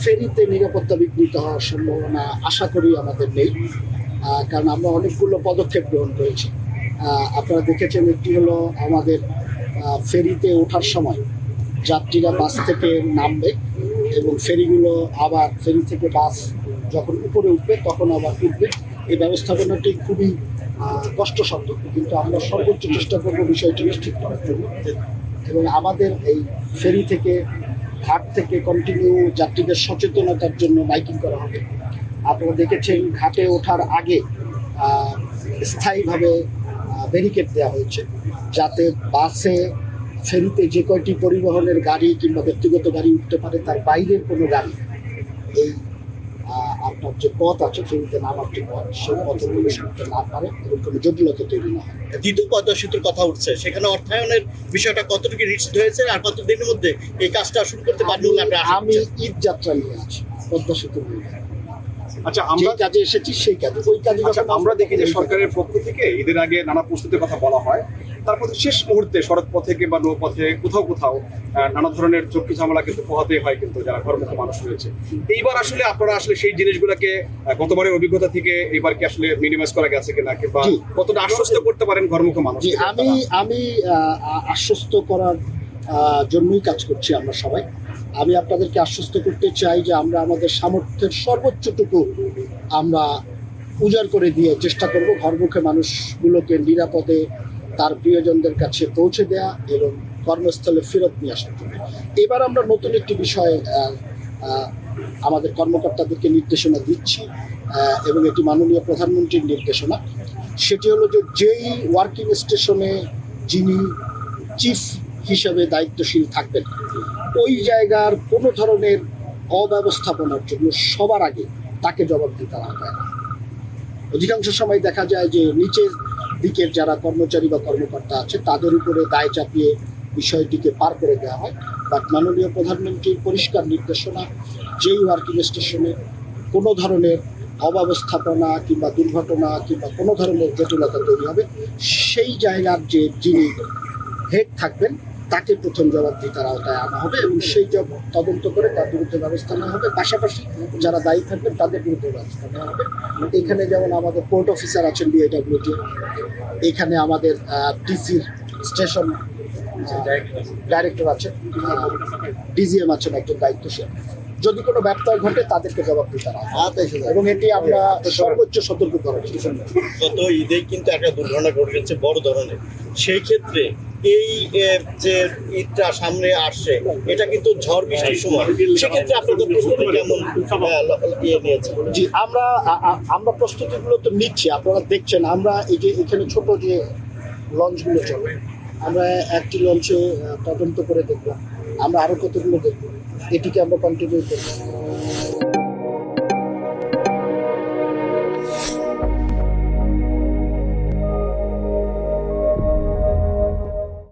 ফেরিতে নিরাপত্তা বিঘ্নিত হওয়ার সম্ভাবনা আশা করি আমাদের নেই, কারণ আমরা অনেকগুলো পদক্ষেপ গ্রহণ করেছি। আপনারা দেখেছেন, একটি হলো আমাদের ফেরিতে ওঠার সময় যাত্রীরা বাস থেকে নামবে এবং ফেরিগুলো আবার ফেরি থেকে বাস যখন উপরে উঠবে তখন আবার উঠবে। এই ব্যবস্থাপনাটি খুবই কষ্টসাধ্য, কিন্তু আমরা সর্বোচ্চ চেষ্টা করব বিষয়টি নিশ্চিত করার জন্য। এবং আমাদের এই ফেরি থেকে ঘাট থেকে কন্টিনিউ যাত্রীদের সচেতনতার জন্য মাইকিং করা হবে। আপনারা দেখেছেন ঘাটে ওঠার আগে স্থায়ীভাবে ব্যারিকেড দেওয়া হয়েছে, যাতে বাসে ফেরিতে যে কয়টি পরিবহনের গাড়ি কিংবা ব্যক্তিগত গাড়ি উঠতে পারে তার বাইরের কোনো গাড়ি এই আপনার যে পথ আছে ফেরিতে নামার যে পথ, সেই পথে প্রবেশ করতে না পারে এবং কোনো জটিলতা তৈরি না হয়। দ্বিতীয় পদ্মা সেতুর কথা উঠছে, সেখানে অর্থায়নের বিষয়টা কতটুকু রিস্ক হয়েছে আর কতদিনের মধ্যে এই কাজটা শুরু করতে পারবে বলে আপনি আশা আমি করছেন? ঈদ যাত্রা নিয়ে আছি, পদ্মা সেতু নিয়ে। আচ্ছা, যে আমরা কাজে এসেছি সেই কাজে, ওই কাজে আমরা দেখি যে সরকারের পক্ষ থেকে ঈদের আগে নানা প্রস্তুতির কথা বলা হয়, তারপর শেষ মুহূর্তে সড়ক পথে কিংবা নৌপথে কোথাও কোথাও নানা ধরনের চক্ষু ঝামেলা কিন্তু পোহাতে হয় কিন্তু যারা কর্মরত মানুষ রয়েছে। এইবার আসলে আপনারা আসলে সেই জিনিসগুলোকে গতবারের অভিজ্ঞতা থেকে এবার কি আসলে মিনিমাইজ করা গেছে কিনা, কিংবা কতটা আশ্বস্ত করতে পারেন কর্মরত মানুষ? আমি আশ্বস্ত করার জন্যই কাজ করছি আমরা সবাই। আমি আপনাদেরকে আশ্বস্ত করতে চাই যে আমরা আমাদের সামর্থ্যের সর্বোচ্চটুকু আমরা উজাড় করে দিয়ে চেষ্টা করব ঘরমুখে মানুষগুলোকে নিরাপদে তার প্রিয়জনদের কাছে পৌঁছে দেওয়া এবং কর্মস্থলে ফেরত নিয়ে আসার জন্য। এবার আমরা নতুন একটি বিষয় আমাদের কর্মকর্তাদেরকে নির্দেশনা দিচ্ছি এবং এটি মাননীয় প্রধানমন্ত্রীর নির্দেশনা। সেটি হলো যে যেই ওয়ার্কিং স্টেশনে যিনি চিফ হিসেবে দায়িত্বশীল থাকবেন, ওই জায়গার কোনো ধরনের অব্যবস্থাপনার জন্য সবার আগে তাকে জবাবদিহিতা রাখতে হয়। অধিকাংশ সময় দেখা যায় যে নিচের দিকের যারা কর্মচারী বা কর্মকর্তা আছে তাদের উপরে দায় চাপিয়ে বিষয়টিকে পার করে দেওয়া হয়। বাট মাননীয় প্রধানমন্ত্রীর পরিষ্কার নির্দেশনা, যেই ওয়ার্কিং স্টেশনে কোনো ধরনের অব্যবস্থাপনা কিংবা দুর্ঘটনা কিংবা কোনো ধরনের জটিলতা তৈরি হবে, সেই জায়গার যে যিনি হেড থাকবেন তাকে প্রথম জবাবদিহিতার আওতায় আনা হবে এবং সেই তদন্ত করে তার বিরুদ্ধে ব্যবস্থা নেওয়া হবে। পাশাপাশি যারা দায়ী থাকবেন তাদের বিরুদ্ধে ব্যবস্থা নেওয়া হবে। এখানে যেমন আমাদের পোর্ট অফিসার আছেন বিআইডব্লিউটি, এখানে আমাদের ডিসির স্টেশন ডাইরেক্টর আছেন, ডিজিএম আছেন একজন দায়িত্বশীল। যদি কোনো ব্যত্যয় ঘটে তাদেরকে জবাব দিতে হবে এবং এটি আমরা সর্বোচ্চ সতর্ক করার জন্য। গত ঈদে কিন্তু একটা দুর্ঘটনা ঘটেছে বড় ধরনের, সেই ক্ষেত্রে এই যে ঈদটা সামনে আসছে এটা কিন্তু ঝড় বৃষ্টির সময়, সেক্ষেত্রে আপনাদের প্রস্তুতি কেমন নিয়েছে? জি, আমরা প্রস্তুতিগুলো তো নিচ্ছি, আপনারা দেখছেন। আমরা এই যে এখানে ছোট যে লঞ্চগুলো চলে, আমরা একটি লঞ্চে তদন্ত করে দেখব, আমরা আরও কতগুলো দেখব, এটিকে আমরা কন্টিনিউ করব।